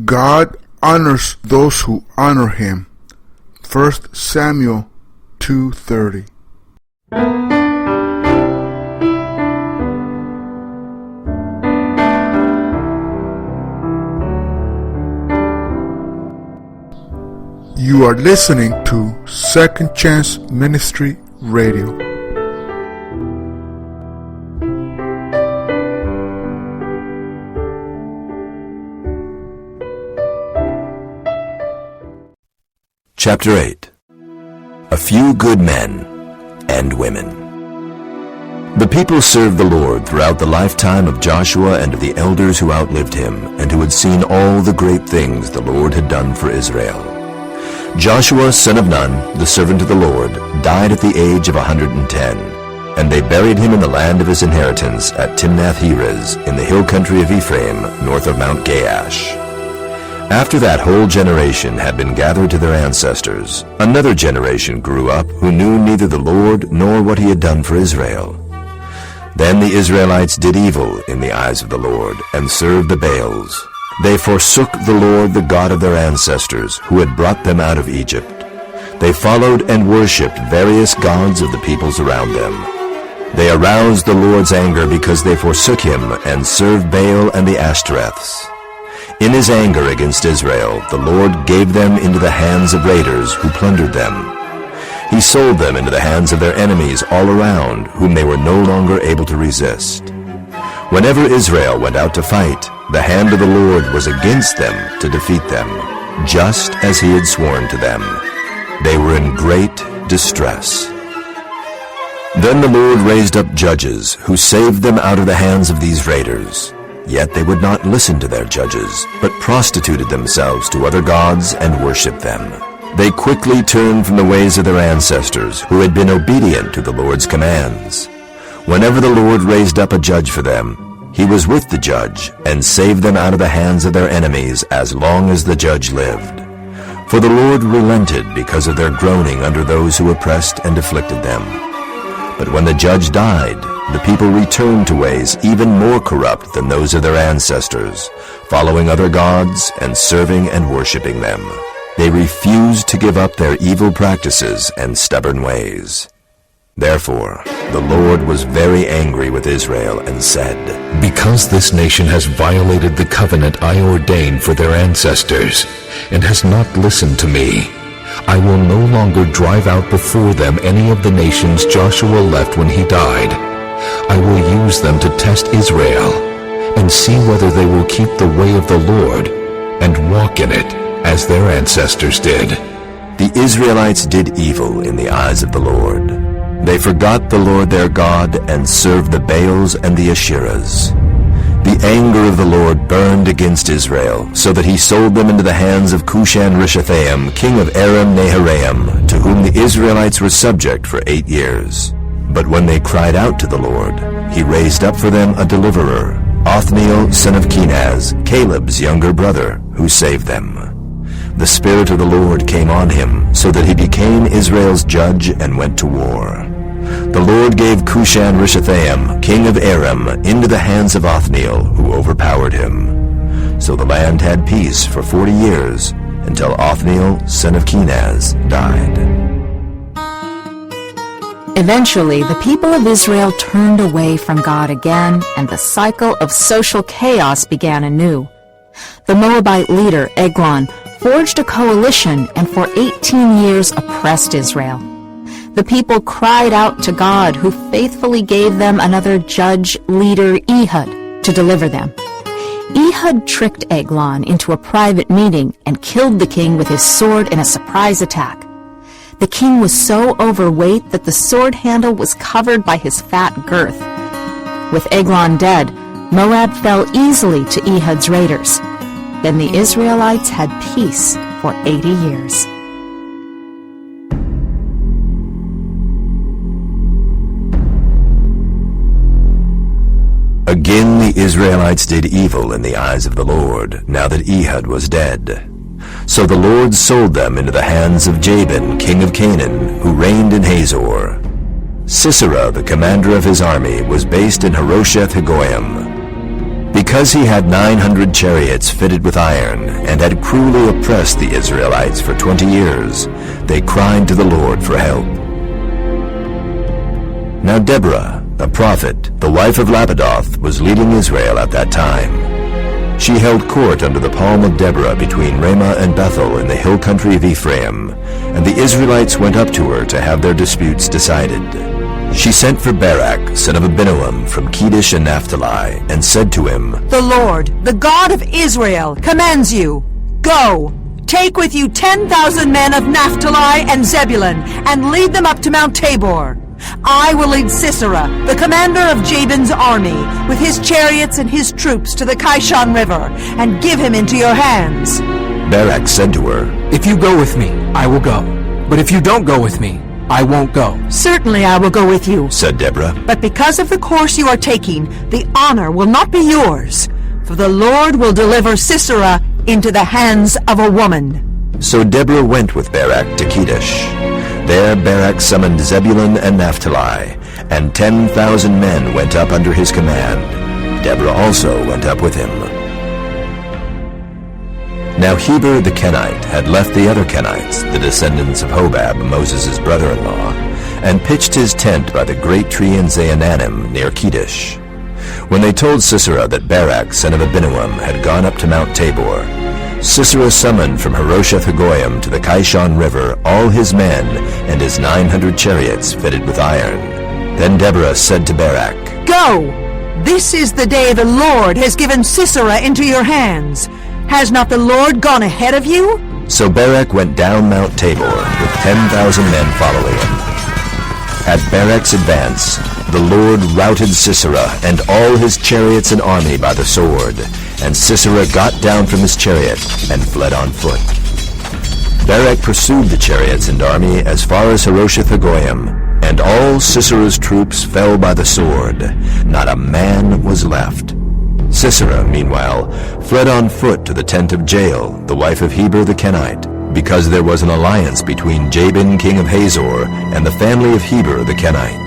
God honors those who honor him. 1 Samuel 2:30. You are listening to Second Chance Ministry Radio. Chapter 8. A few good men and women. The people served the Lord throughout the lifetime of Joshua and of the elders who outlived him, and who had seen all the great things the Lord had done for Israel. Joshua, son of Nun, the servant of the Lord, died at the age of 110, and they buried him in the land of his inheritance at Timnath-Heres, in the hill country of Ephraim, north of Mount Gaash. After that whole generation had been gathered to their ancestors, another generation grew up who knew neither the Lord nor what he had done for Israel. Then the Israelites did evil in the eyes of the Lord, and served the Baals. They forsook the Lord, the God of their ancestors, who had brought them out of Egypt. They followed and worshipped various gods of the peoples around them. They aroused the Lord's anger because they forsook him and served Baal and the Ashtoreths. In his anger against Israel, the Lord gave them into the hands of raiders who plundered them. He sold them into the hands of their enemies all around, whom they were no longer able to resist. Whenever Israel went out to fight, the hand of the Lord was against them to defeat them, just as he had sworn to them. They were in great distress. Then the Lord raised up judges, who saved them out of the hands of these raiders. Yet they would not listen to their judges, but prostituted themselves to other gods and worshipped them. They quickly turned from the ways of their ancestors, who had been obedient to the Lord's commands. Whenever the Lord raised up a judge for them, he was with the judge, and saved them out of the hands of their enemies as long as the judge lived. For the Lord relented because of their groaning under those who oppressed and afflicted them. But when the judge died, the people returned to ways even more corrupt than those of their ancestors, following other gods and serving and worshipping them. They refused to give up their evil practices and stubborn ways. Therefore, the Lord was very angry with Israel and said, "Because this nation has violated the covenant I ordained for their ancestors, and has not listened to me, I will no longer drive out before them any of the nations Joshua left when he died. I will use them to test Israel, and see whether they will keep the way of the Lord, and walk in it, as their ancestors did." The Israelites did evil in the eyes of the Lord. They forgot the Lord their God, and served the Baals and the Asherahs. The anger of the Lord burned against Israel, so that he sold them into the hands of Cushan-Rishathaim, king of Aram-Naharaim, to whom the Israelites were subject for 8 years. But when they cried out to the Lord, he raised up for them a deliverer, Othniel, son of Kenaz, Caleb's younger brother, who saved them. The Spirit of the Lord came on him, so that he became Israel's judge and went to war. The Lord gave Cushan-Rishathaim, king of Aram, into the hands of Othniel, who overpowered him. So the land had peace for 40 years, until Othniel, son of Kenaz, died. Eventually, the people of Israel turned away from God again, and the cycle of social chaos began anew. The Moabite leader, Eglon, forged a coalition and for 18 years oppressed Israel. The people cried out to God, who faithfully gave them another judge, leader, Ehud, to deliver them. Ehud tricked Eglon into a private meeting and killed the king with his sword in a surprise attack. The king was so overweight that the sword handle was covered by his fat girth. With Eglon dead, Moab fell easily to Ehud's raiders. Then the Israelites had peace for 80 years. Again the Israelites did evil in the eyes of the Lord, now that Ehud was dead. So the Lord sold them into the hands of Jabin, king of Canaan, who reigned in Hazor. Sisera, the commander of his army, was based in Harosheth-Hagoyim. Because he had 900 chariots fitted with iron, and had cruelly oppressed the Israelites for 20 years, they cried to the Lord for help. Now Deborah, a prophet, the wife of Lapidoth, was leading Israel at that time. She held court under the palm of Deborah between Ramah and Bethel in the hill country of Ephraim, and the Israelites went up to her to have their disputes decided. She sent for Barak, son of Abinoam, from Kedesh and Naphtali, and said to him, The Lord, the God of Israel, commands you, Go, take with you 10,000 men of Naphtali and Zebulun, and lead them up to Mount Tabor. I will lead Sisera, the commander of Jabin's army, with his chariots and his troops to the Kishon River, and give him into your hands. Barak said to her, If you go with me, I will go. But if you don't go with me, I won't go. Certainly I will go with you. said Deborah. But because of the course you are taking, the honor will not be yours. For the Lord will deliver Sisera into the hands of a woman. So Deborah went with Barak to Kedesh. There Barak summoned Zebulun and Naphtali, and 10,000 men went up under his command. Deborah also went up with him. Now Heber the Kenite had left the other Kenites, the descendants of Hobab, Moses' brother-in-law, and pitched his tent by the great tree in Zaanannim near Kedesh. When they told Sisera that Barak, son of Abinoam, had gone up to Mount Tabor, Sisera summoned from Harosheth-Hagoyim to the Kishon River all his men and his 900 chariots fitted with iron. Then Deborah said to Barak, Go! This is the day the Lord has given Sisera into your hands. Has not the Lord gone ahead of you? So Barak went down Mount Tabor with 10,000 men following him. At Barak's advance, the Lord routed Sisera and all his chariots and army by the sword, and Sisera got down from his chariot and fled on foot. Barak pursued the chariots and army as far as Harosheth-Hagoyim, and all Sisera's troops fell by the sword. Not a man was left. Sisera, meanwhile, fled on foot to the tent of Jael, the wife of Heber the Kenite, because there was an alliance between Jabin king of Hazor and the family of Heber the Kenite.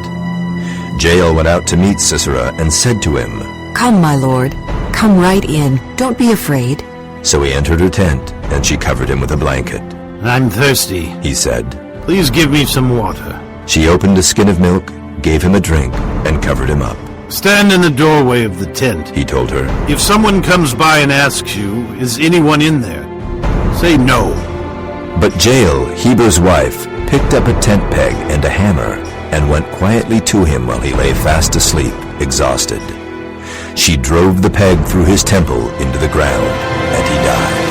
Jael went out to meet Sisera and said to him, Come, my lord, come right in. Don't be afraid. So he entered her tent, and she covered him with a blanket. I'm thirsty, He said. Please give me some water. She opened a skin of milk, gave him a drink, and covered him up. Stand in the doorway of the tent. He told her. If someone comes by and asks you, Is anyone in there? Say no. But Jael, Heber's wife, picked up a tent peg and a hammer, and went quietly to him while he lay fast asleep, exhausted. She drove the peg through his temple into the ground, and he died.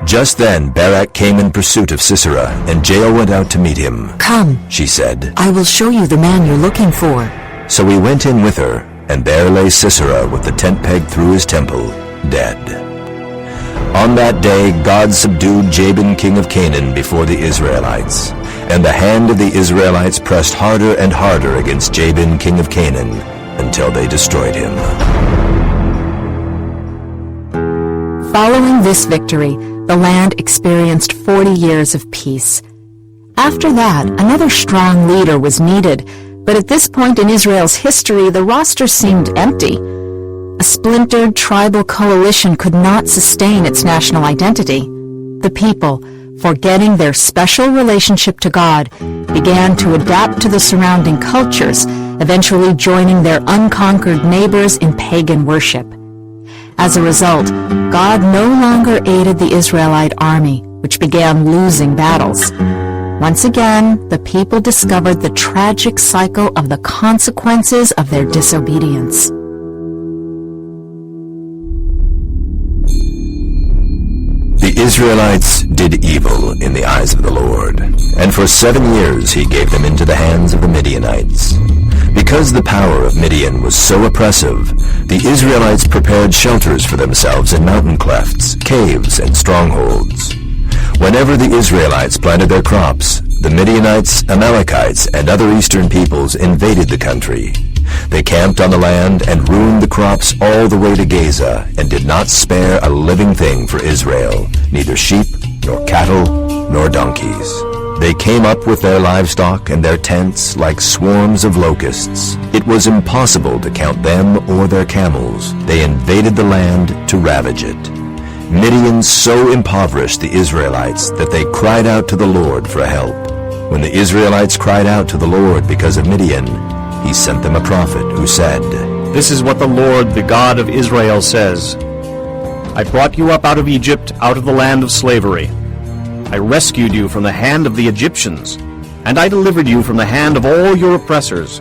Just then Barak came in pursuit of Sisera, and Jael went out to meet him. Come, She said. I will show you the man you're looking for. So he went in with her, and there lay Sisera with the tent peg through his temple, dead. On that day God subdued Jabin king of Canaan before the Israelites, and the hand of the Israelites pressed harder and harder against Jabin king of Canaan, until they destroyed him. Following this victory, the land experienced 40 years of peace. After that, another strong leader was needed, but at this point in Israel's history, the roster seemed empty. A splintered tribal coalition could not sustain its national identity. The people, forgetting their special relationship to God, began to adapt to the surrounding cultures, eventually joining their unconquered neighbors in pagan worship. As a result, God no longer aided the Israelite army, which began losing battles. Once again, the people discovered the tragic cycle of the consequences of their disobedience. The Israelites did evil in the eyes of the Lord, and for 7 years he gave them into the hands of the Midianites. Because the power of Midian was so oppressive, the Israelites prepared shelters for themselves in mountain clefts, caves, and strongholds. Whenever the Israelites planted their crops, the Midianites, Amalekites, and other eastern peoples invaded the country. They camped on the land and ruined the crops all the way to Gaza, and did not spare a living thing for Israel, neither sheep, nor cattle, nor donkeys. They came up with their livestock and their tents like swarms of locusts. It was impossible to count them or their camels. They invaded the land to ravage it. Midian so impoverished the Israelites that they cried out to the Lord for help. When the Israelites cried out to the Lord because of Midian, he sent them a prophet who said, This is what the Lord, the God of Israel, says. I brought you up out of Egypt, out of the land of slavery. I rescued you from the hand of the Egyptians, and I delivered you from the hand of all your oppressors.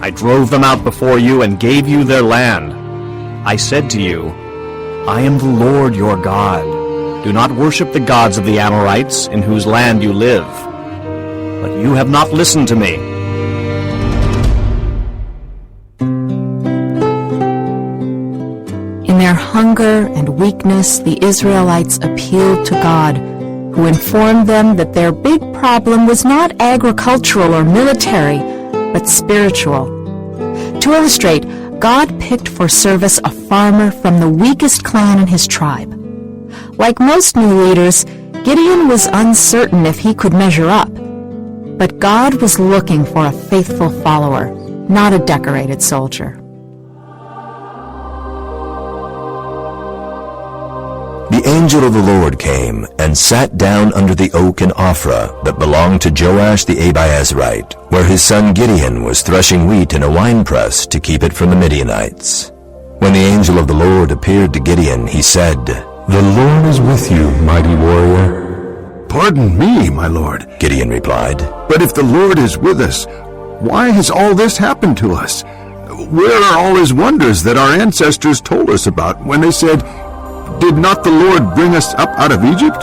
I drove them out before you and gave you their land. I said to you, I am the Lord your God. Do not worship the gods of the Amorites, in whose land you live. But you have not listened to me. In their hunger and weakness, the Israelites appealed to God, who informed them that their big problem was not agricultural or military, but spiritual. To illustrate, God picked for service a farmer from the weakest clan in his tribe. Like most new leaders, Gideon was uncertain if he could measure up. But God was looking for a faithful follower, not a decorated soldier. The angel of the Lord came and sat down under the oak in Ophrah that belonged to Joash the Abiezrite, where his son Gideon was threshing wheat in a winepress to keep it from the Midianites. When the angel of the Lord appeared to Gideon, he said, The Lord is with you, mighty warrior. Pardon me, my lord, Gideon replied, but if the Lord is with us, why has all this happened to us? Where are all his wonders that our ancestors told us about when they said, Did not the Lord bring us up out of Egypt?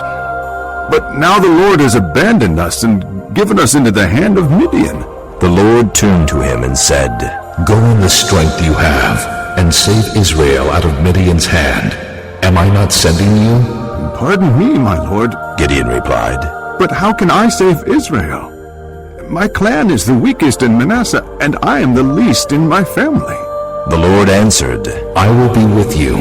But now the Lord has abandoned us and given us into the hand of Midian. The Lord turned to him and said, Go in the strength you have, and save Israel out of Midian's hand. Am I not sending you? Pardon me, my lord, Gideon replied, but how can I save Israel? My clan is the weakest in Manasseh, and I am the least in my family. The Lord answered, I will be with you,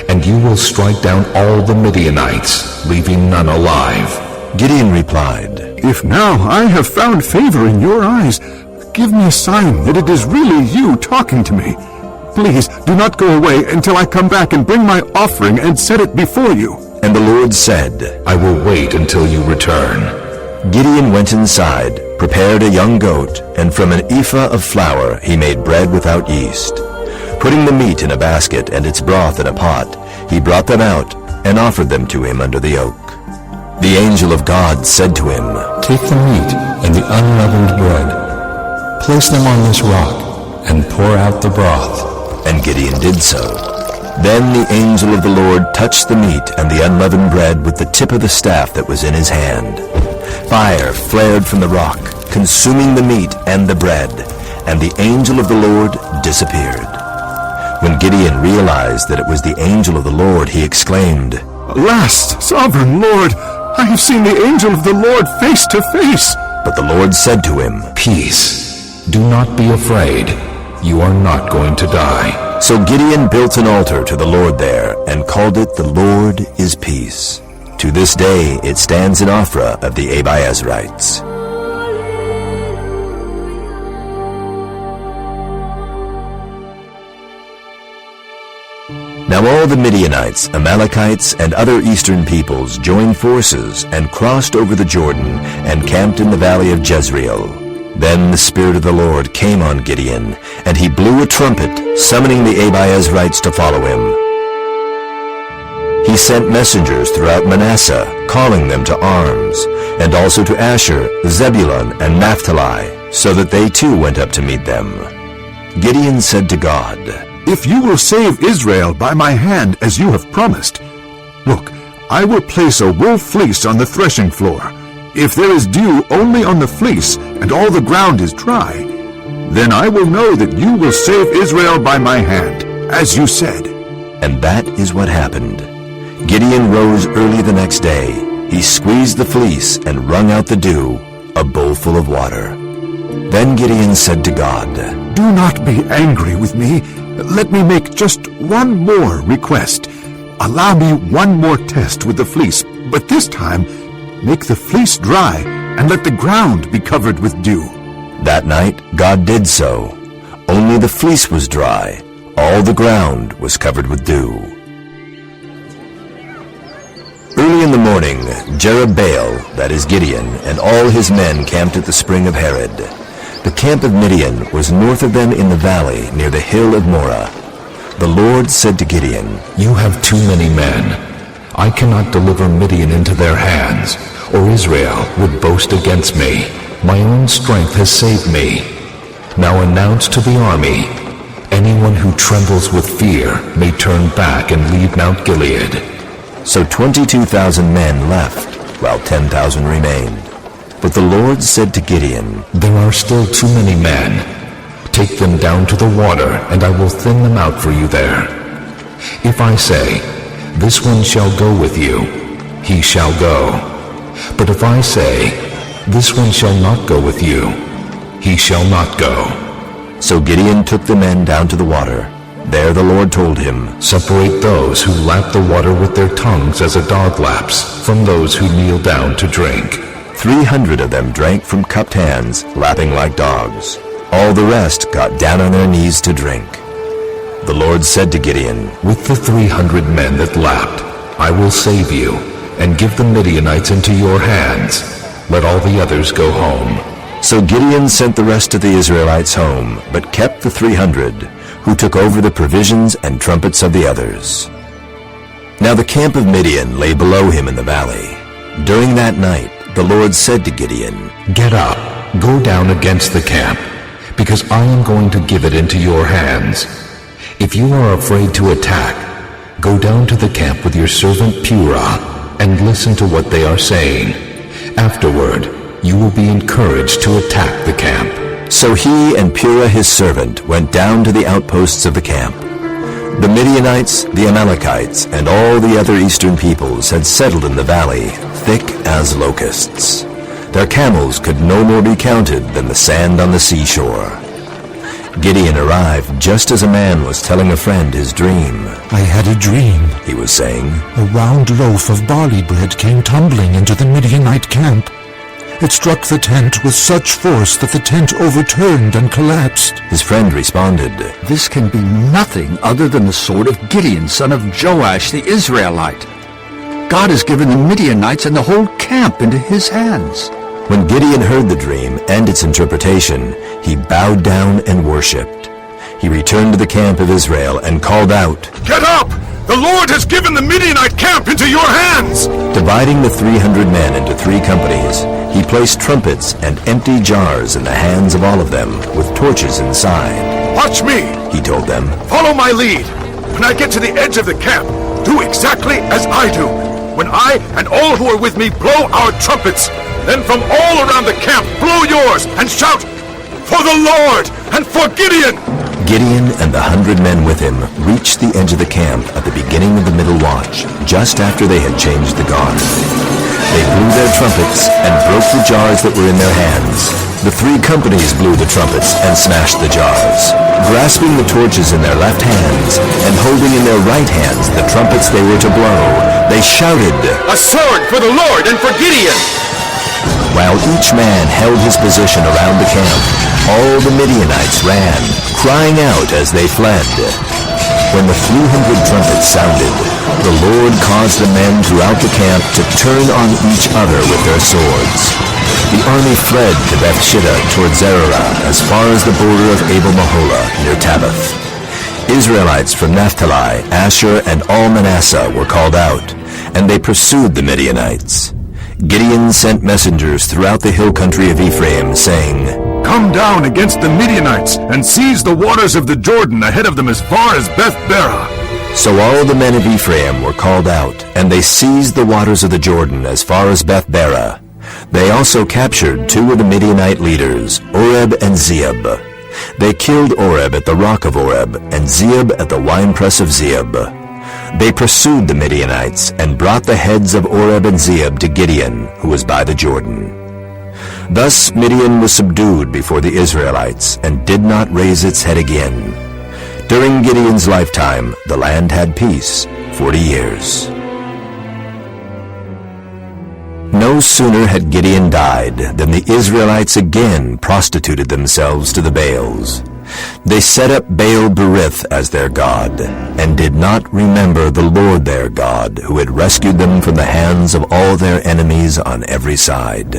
and you will strike down all the Midianites, leaving none alive. Gideon replied, If now I have found favor in your eyes, give me a sign that it is really you talking to me. Please do not go away until I come back and bring my offering and set it before you. And the Lord said, I will wait until you return. Gideon went inside, prepared a young goat, and from an ephah of flour he made bread without yeast. Putting the meat in a basket and its broth in a pot, he brought them out and offered them to him under the oak. The angel of God said to him, Take the meat and the unleavened bread, place them on this rock, and pour out the broth. And Gideon did so. Then the angel of the Lord touched the meat and the unleavened bread with the tip of the staff that was in his hand. Fire flared from the rock, consuming the meat and the bread, and the angel of the Lord disappeared. When Gideon realized that it was the angel of the Lord, he exclaimed, Alas, sovereign Lord, I have seen the angel of the Lord face to face. But the Lord said to him, Peace. Do not be afraid. You are not going to die. So Gideon built an altar to the Lord there and called it The Lord is Peace. To this day it stands in Ophrah of the Abiezrites. Now all the Midianites, Amalekites, and other eastern peoples joined forces and crossed over the Jordan and camped in the valley of Jezreel. Then the Spirit of the Lord came on Gideon, and he blew a trumpet, summoning the Abiezrites to follow him. He sent messengers throughout Manasseh, calling them to arms, and also to Asher, Zebulun, and Naphtali, so that they too went up to meet them. Gideon said to God, If you will save Israel by my hand as you have promised, look, I will place a wool fleece on the threshing floor. If there is dew only on the fleece and all the ground is dry, then I will know that you will save Israel by my hand, as you said. And that is what happened. Gideon rose early the next day. He squeezed the fleece and wrung out the dew, a bowl full of water. Then Gideon said to God, Do not be angry with me. Let me make just one more request. Allow me one more test with the fleece, but this time make the fleece dry and let the ground be covered with dew. That night God did so. Only the fleece was dry. All the ground was covered with dew. Early in the morning, Jerubbaal, that is Gideon, and all his men camped at the spring of Harod. The camp of Midian was north of them in the valley near the hill of Moreh. The Lord said to Gideon, You have too many men. I cannot deliver Midian into their hands, or Israel would boast against me. My own strength has saved me. Now announce to the army, anyone who trembles with fear may turn back and leave Mount Gilead. So 22,000 men left, while 10,000 remained. But the Lord said to Gideon, There are still too many men. Take them down to the water, and I will thin them out for you there. If I say, This one shall go with you, he shall go. But if I say, This one shall not go with you, he shall not go. So Gideon took the men down to the water. There the Lord told him, Separate those who lap the water with their tongues as a dog laps, from those who kneel down to drink. 300 of them drank from cupped hands, lapping like dogs. All the rest got down on their knees to drink. The Lord said to Gideon, With the 300 men that lapped, I will save you, and give the Midianites into your hands. Let all the others go home. So Gideon sent the rest of the Israelites home, but kept the 300, who took over the provisions and trumpets of the others. Now the camp of Midian lay below him in the valley. During that night, the Lord said to Gideon, Get up, go down against the camp, because I am going to give it into your hands. If you are afraid to attack, go down to the camp with your servant Purah, and listen to what they are saying. Afterward, you will be encouraged to attack the camp. So he and Purah his servant went down to the outposts of the camp. The Midianites, the Amalekites, and all the other eastern peoples had settled in the valley, thick as locusts. Their camels could no more be counted than the sand on the seashore. Gideon arrived just as a man was telling a friend his dream. I had a dream, he was saying. A round loaf of barley bread came tumbling into the Midianite camp. It struck the tent with such force that the tent overturned and collapsed. His friend responded, This can be nothing other than the sword of Gideon, son of Joash the Israelite. God has given the Midianites and the whole camp into his hands. When Gideon heard the dream and its interpretation, he bowed down and worshipped. He returned to the camp of Israel and called out, Get up! The Lord has given the Midianite camp into your hands! Dividing the 300 men into 3 companies, he placed trumpets and empty jars in the hands of all of them, with torches inside. Watch me, he told them. Follow my lead. When I get to the edge of the camp, do exactly as I do. When I and all who are with me blow our trumpets, then from all around the camp blow yours and shout, For the Lord and for Gideon! Gideon and the 100 men with him reached the edge of the camp at the beginning of the middle watch, just after they had changed the guard. They blew their trumpets and broke the jars that were in their hands. The 3 companies blew the trumpets and smashed the jars. Grasping the torches in their left hands and holding in their right hands the trumpets they were to blow, they shouted, A sword for the Lord and for Gideon! While each man held his position around the camp, all the Midianites ran, crying out as they fled. When the 300 trumpets sounded, the Lord caused the men throughout the camp to turn on each other with their swords. The army fled to Bethshitta toward Zererah as far as the border of Abel-Meholah near Tabbath. Israelites from Naphtali, Asher, and all Manasseh were called out, and they pursued the Midianites. Gideon sent messengers throughout the hill country of Ephraim, saying, Come down against the Midianites and seize the waters of the Jordan ahead of them as far as Beth-barah. So all the men of Ephraim were called out, and they seized the waters of the Jordan as far as Beth-barah. They also captured 2 of the Midianite leaders, Oreb and Zeeb. They killed Oreb at the rock of Oreb, and Zeeb at the winepress of Zeeb. They pursued the Midianites and brought the heads of Oreb and Zeeb to Gideon, who was by the Jordan. Thus Midian was subdued before the Israelites and did not raise its head again. During Gideon's lifetime, the land had peace 40 years. No No sooner had Gideon died than the Israelites again prostituted themselves to the Baals. They set up Baal-berith as their god, and did not remember the Lord their God, who had rescued them from the hands of all their enemies on every side.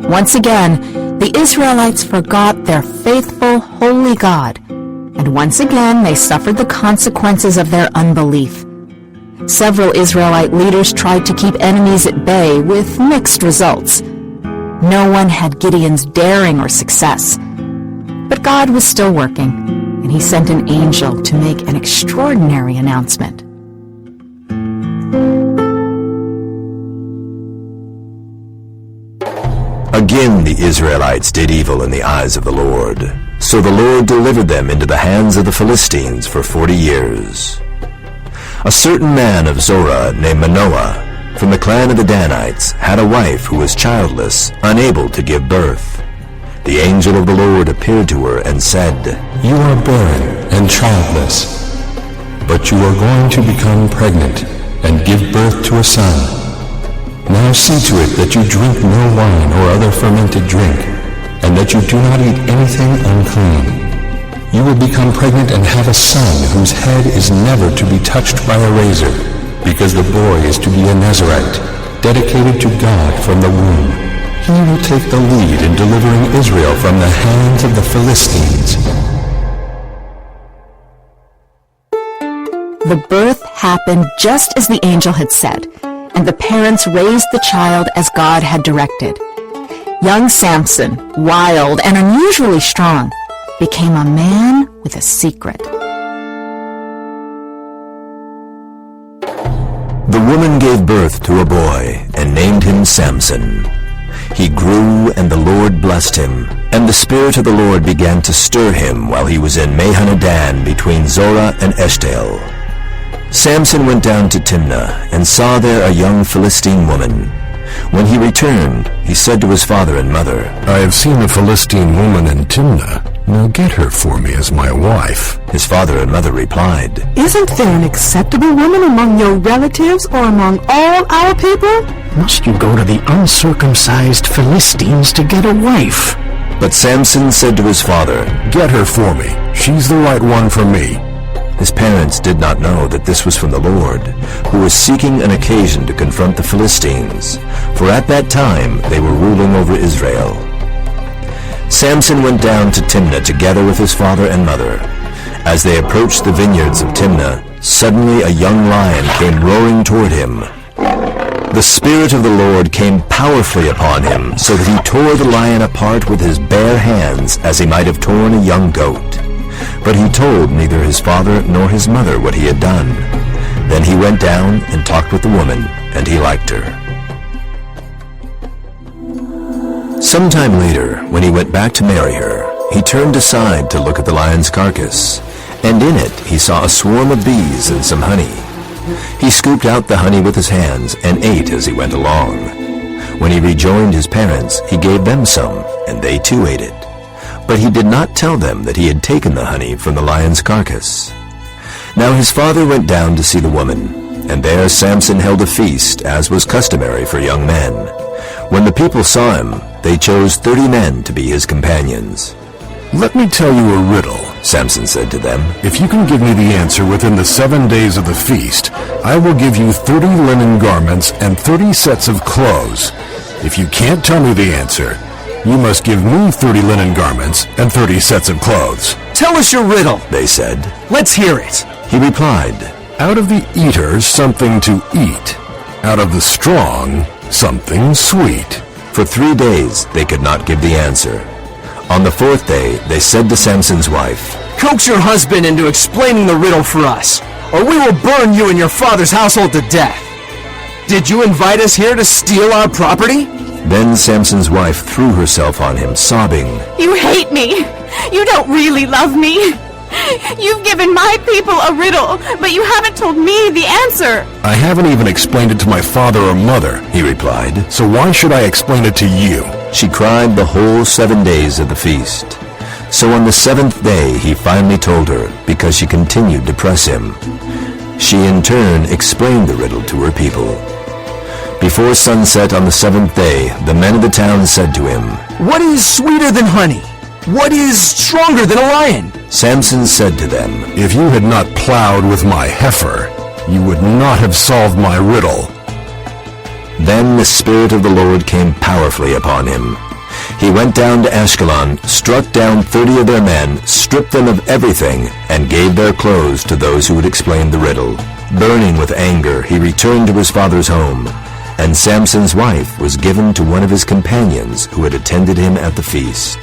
Once again, the Israelites forgot their faithful, holy God, and once again they suffered the consequences of their unbelief. Several Israelite leaders tried to keep enemies at bay with mixed results. No one had Gideon's daring or success. But God was still working, and he sent an angel to make an extraordinary announcement. Again the Israelites did evil in the eyes of the Lord. So the Lord delivered them into the hands of the Philistines for 40 years. A certain man of Zorah named Manoah, from the clan of the Danites, had a wife who was childless, unable to give birth. The angel of the Lord appeared to her and said, You are barren and childless, but you are going to become pregnant and give birth to a son. Now see to it that you drink no wine or other fermented drink, and that you do not eat anything unclean. You will become pregnant and have a son whose head is never to be touched by a razor, because the boy is to be a Nazirite, dedicated to God from the womb. He will take the lead in delivering Israel from the hands of the Philistines. The birth happened just as the angel had said, and the parents raised the child as God had directed. Young Samson, wild and unusually strong, became a man with a secret. The woman gave birth to a boy and named him Samson. He grew, and the Lord blessed him, and the Spirit of the Lord began to stir him while he was in Mahanadan between Zorah and Eshtaol. Samson went down to Timnah and saw there a young Philistine woman. When he returned, he said to his father and mother, I have seen a Philistine woman in Timnah. Now get her for me as my wife. His father and mother replied, Isn't there an acceptable woman among your relatives or among all our people? Must you go to the uncircumcised Philistines to get a wife? But Samson said to his father, Get her for me. She's the right one for me. His parents did not know that this was from the Lord, who was seeking an occasion to confront the Philistines, for at that time they were ruling over Israel. Samson went down to Timnah together with his father and mother. As they approached the vineyards of Timnah, suddenly a young lion came roaring toward him. The Spirit of the Lord came powerfully upon him, so that he tore the lion apart with his bare hands as he might have torn a young goat. But he told neither his father nor his mother what he had done. Then he went down and talked with the woman, and he liked her. Sometime later, when he went back to marry her, he turned aside to look at the lion's carcass, and in it he saw a swarm of bees and some honey. He scooped out the honey with his hands and ate as he went along. When he rejoined his parents, he gave them some, and they too ate it. But he did not tell them that he had taken the honey from the lion's carcass. Now his father went down to see the woman, and there Samson held a feast, as was customary for young men. When the people saw him, they chose 30 men to be his companions. Let me tell you a riddle, Samson said to them. If you can give me the answer within the 7 days of the feast, I will give you 30 linen garments and 30 sets of clothes. If you can't tell me the answer, you must give me 30 linen garments and 30 sets of clothes. Tell us your riddle, they said. Let's hear it. He replied, Out of the eater, something to eat. Out of the strong, something sweet. For 3 days they could not give the answer. On the 4th day they said to Samson's wife, Coax your husband into explaining the riddle for us, or we will burn you and your father's household to death. Did you invite us here to steal our property? Then Samson's wife threw herself on him, sobbing, You hate me! You don't really love me! You've given my people a riddle, but you haven't told me the answer! I haven't even explained it to my father or mother, he replied, so why should I explain it to you? She cried the whole 7 days of the feast. So on the 7th day he finally told her, because she continued to press him. She in turn explained the riddle to her people. Before sunset on the 7th day, the men of the town said to him, "What is sweeter than honey? What is stronger than a lion?" Samson said to them, "If you had not plowed with my heifer, you would not have solved my riddle." Then the Spirit of the Lord came powerfully upon him. He went down to Ashkelon, struck down 30 of their men, stripped them of everything, and gave their clothes to those who had explained the riddle. Burning with anger, he returned to his father's home, and Samson's wife was given to one of his companions who had attended him at the feast.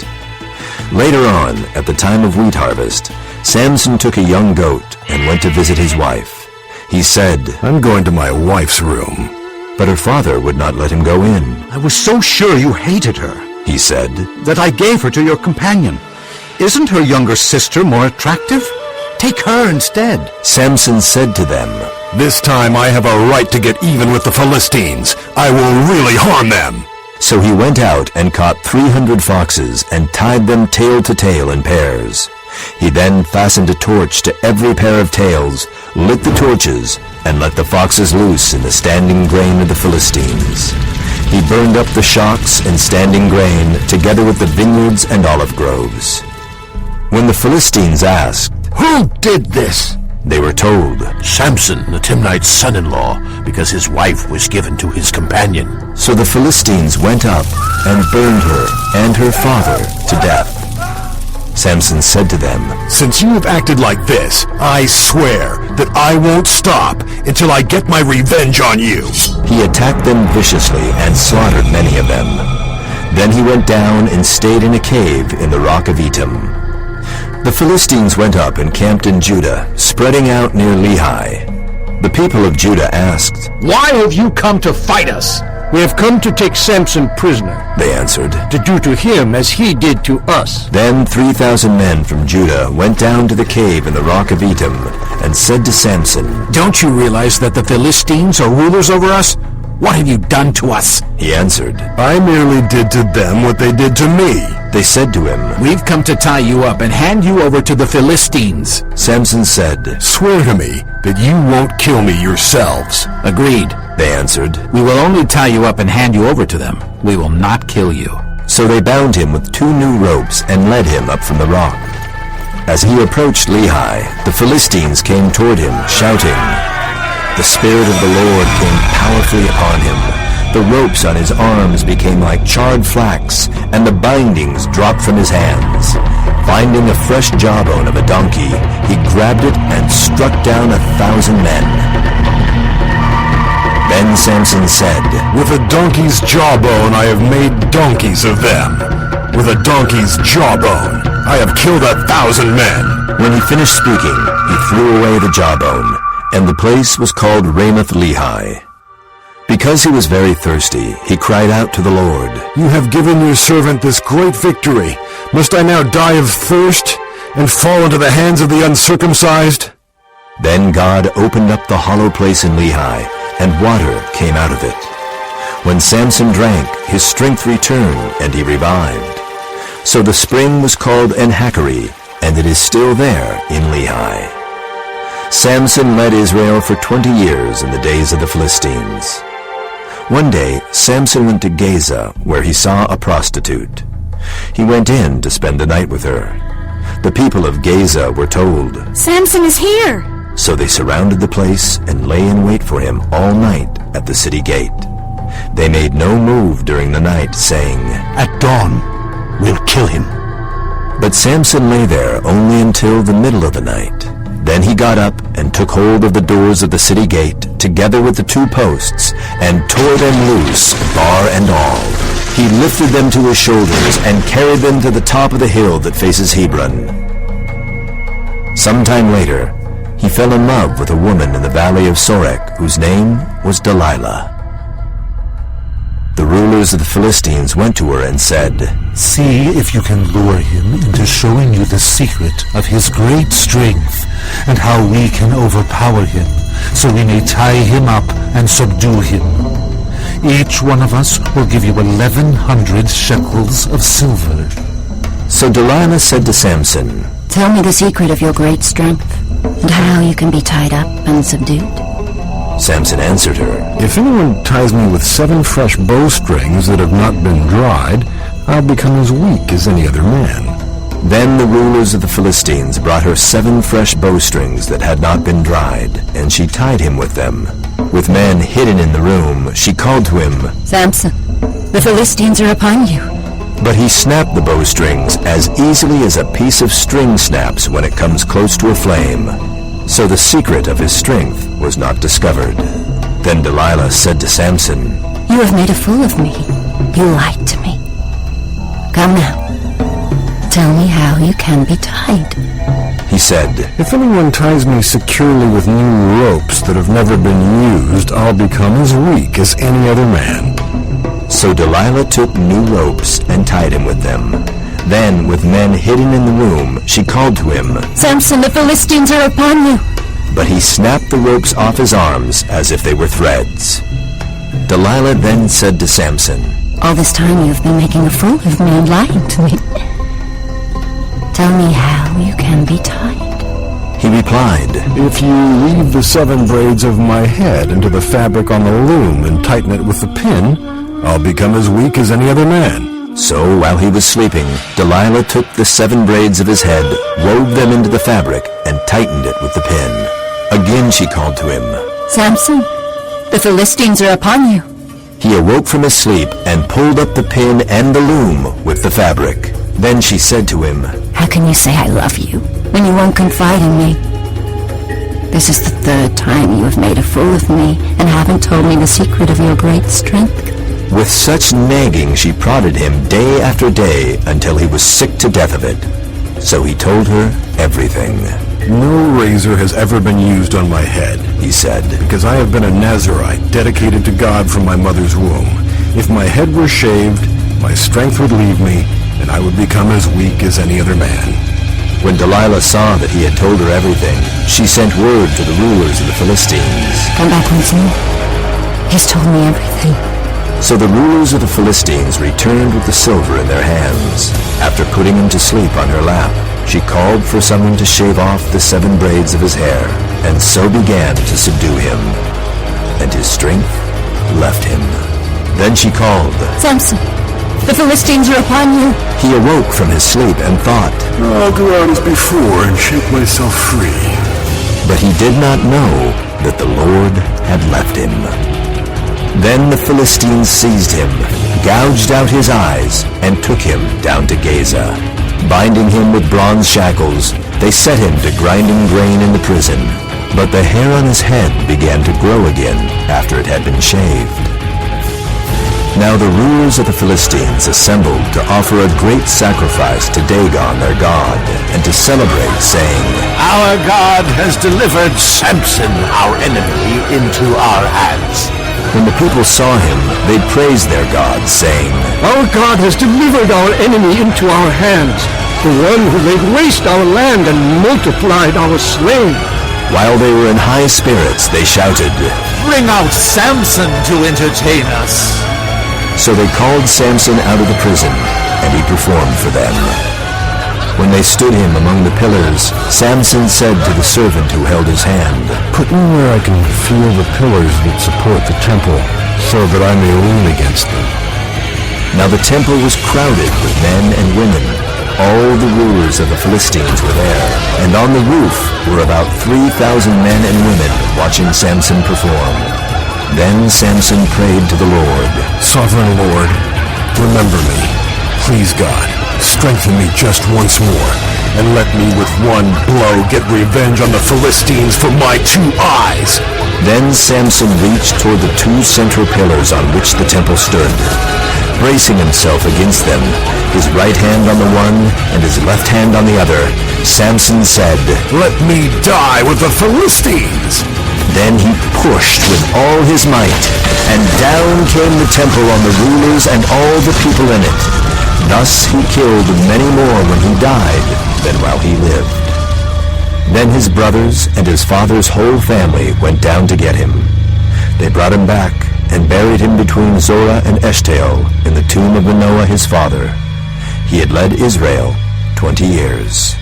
Later on, at the time of wheat harvest, Samson took a young goat and went to visit his wife. He said, "I'm going to my wife's room." But her father would not let him go in. I was so sure you hated her, he said, that I gave her to your companion. Isn't her younger sister more attractive? Take her instead. Samson said to them, "This time I have a right to get even with the Philistines. I will really harm them." So he went out and caught 300 foxes and tied them tail to tail in pairs. He then fastened a torch to every pair of tails, lit the torches, and let the foxes loose in the standing grain of the Philistines. He burned up the shocks and standing grain, together with the vineyards and olive groves. When the Philistines asked, "Who did this?" they were told, "Samson, the Timnite's son-in-law, because his wife was given to his companion." So the Philistines went up and burned her and her father to death. Samson said to them, "Since you have acted like this, I swear that I won't stop until I get my revenge on you." He attacked them viciously and slaughtered many of them. Then he went down and stayed in a cave in the rock of Etam. The Philistines went up and camped in Judah, spreading out near Lehi. The people of Judah asked, "Why have you come to fight us?" "We have come to take Samson prisoner," they answered, "to do to him as he did to us." Then 3,000 men from Judah went down to the cave in the rock of Etam and said to Samson, "Don't you realize that the Philistines are rulers over us? What have you done to us?" He answered, "I merely did to them what they did to me." They said to him, "We've come to tie you up and hand you over to the Philistines." Samson said, "Swear to me that you won't kill me yourselves." "Agreed," they answered. "We will only tie you up and hand you over to them. We will not kill you." So they bound him with 2 new ropes and led him up from the rock. As he approached Lehi, the Philistines came toward him, shouting. The Spirit of the Lord came powerfully upon him. The ropes on his arms became like charred flax, and the bindings dropped from his hands. Finding a fresh jawbone of a donkey, he grabbed it and struck down 1,000 men. Then Samson said, "With a donkey's jawbone I have made donkeys of them. With a donkey's jawbone I have killed 1,000 men." When he finished speaking, he threw away the jawbone, and the place was called Ramoth-Lehi. Because he was very thirsty, he cried out to the Lord, "You have given your servant this great victory. Must I now die of thirst and fall into the hands of the uncircumcised?" Then God opened up the hollow place in Lehi, and water came out of it. When Samson drank, his strength returned, and he revived. So the spring was called En-Hakkore, and it is still there in Lehi. Samson led Israel for 20 years in the days of the Philistines. One day, Samson went to Gaza, where he saw a prostitute. He went in to spend the night with her. The people of Gaza were told, "Samson is here!" So they surrounded the place and lay in wait for him all night at the city gate. They made no move during the night, saying, "At dawn, we'll kill him." But Samson lay there only until the middle of the night. Then he got up and took hold of the doors of the city gate, together with the 2 posts, and tore them loose, bar and all. He lifted them to his shoulders and carried them to the top of the hill that faces Hebron. Sometime later, he fell in love with a woman in the valley of Sorek, whose name was Delilah. The rulers of the Philistines went to her and said, "See if you can lure him into showing you the secret of his great strength and how we can overpower him, so we may tie him up and subdue him. Each one of us will give you 1,100 shekels of silver." So Delilah said to Samson, "Tell me the secret of your great strength." and how you can be tied up and subdued? Samson answered her, If anyone ties me with 7 fresh bowstrings that have not been dried, I'll become as weak as any other man. Then the rulers of the Philistines brought her 7 fresh bowstrings that had not been dried, and she tied him with them. With men hidden in the room, she called to him, Samson, the Philistines are upon you. But he snapped the bowstrings as easily as a piece of string snaps when it comes close to a flame. So the secret of his strength was not discovered. Then Delilah said to Samson, You have made a fool of me. You lied to me. Come now. Tell me how you can be tied. He said, If anyone ties me securely with new ropes that have never been used, I'll become as weak as any other man. So Delilah took new ropes and tied him with them. Then, with men hidden in the room, she called to him, Samson, the Philistines are upon you. But he snapped the ropes off his arms as if they were threads. Delilah then said to Samson, All this time you have been making a fool of me and lying to me. Tell me how you can be tied. He replied, If you weave the 7 braids of my head into the fabric on the loom and tighten it with the pin, I'll become as weak as any other man. So while he was sleeping, Delilah took the 7 braids of his head, wove them into the fabric, and tightened it with the pin. Again she called to him, Samson, the Philistines are upon you. He awoke from his sleep and pulled up the pin and the loom with the fabric. Then she said to him, How can you say I love you when you won't confide in me? This is the 3rd time you have made a fool of me and haven't told me the secret of your great strength. With such nagging she prodded him day after day until he was sick to death of it. So he told her everything. No razor has ever been used on my head, he said, because I have been a Nazirite dedicated to God from my mother's womb. If my head were shaved, my strength would leave me, and I would become as weak as any other man. When Delilah saw that he had told her everything, she sent word to the rulers of the Philistines. Come back once more. He's told me everything. So the rulers of the Philistines returned with the silver in their hands. After putting him to sleep on her lap, she called for someone to shave off the 7 braids of his hair, and so began to subdue him. And his strength left him. Then she called, Samson, the Philistines are upon you. He awoke from his sleep and thought, I'll go out as before and shake myself free. But he did not know that the Lord had left him. Then the Philistines seized him, gouged out his eyes, and took him down to Gaza. Binding him with bronze shackles, they set him to grinding grain in the prison. But the hair on his head began to grow again after it had been shaved. Now the rulers of the Philistines assembled to offer a great sacrifice to Dagon their god, and to celebrate, saying, Our God has delivered Samson, our enemy, into our hands. When the people saw him, they praised their God, saying, Our God has delivered our enemy into our hands, the one who laid waste our land and multiplied our slain. While they were in high spirits, they shouted, Bring out Samson to entertain us. So they called Samson out of the prison, and he performed for them. When they stood him among the pillars, Samson said to the servant who held his hand, Put me where I can feel the pillars that support the temple, so that I may lean against them. Now the temple was crowded with men and women. All the rulers of the Philistines were there, and on the roof were about 3,000 men and women watching Samson perform. Then Samson prayed to the Lord, Sovereign Lord, remember me. Please God, strengthen me just once more, and let me with one blow get revenge on the Philistines for my 2 eyes. Then Samson reached toward the 2 central pillars on which the temple stood. Bracing himself against them, his right hand on the one and his left hand on the other, Samson said, Let me die with the Philistines! Then he pushed with all his might, and down came the temple on the rulers and all the people in it. Thus he killed many more when he died than while he lived. Then his brothers and his father's whole family went down to get him. They brought him back and buried him between Zorah and Eshtaol in the tomb of Manoah his father. He had led Israel 20 years.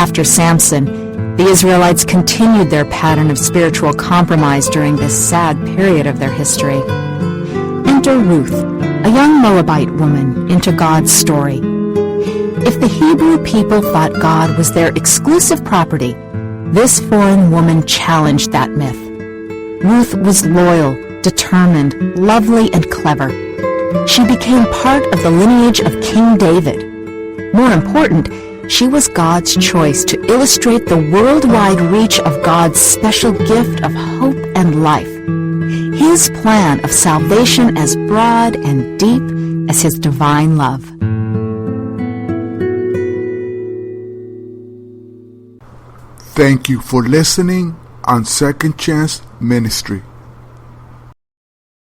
after Samson, the Israelites continued their pattern of spiritual compromise during this sad period of their history. Enter Ruth, a young Moabite woman, into God's story. If the Hebrew people thought God was their exclusive property, this foreign woman challenged that myth. Ruth was loyal, determined, lovely, and clever. She became part of the lineage of King David. More important, she was God's choice to illustrate the worldwide reach of God's special gift of hope and life. His plan of salvation as broad and deep as His divine love. Thank you for listening on Second Chance Ministry.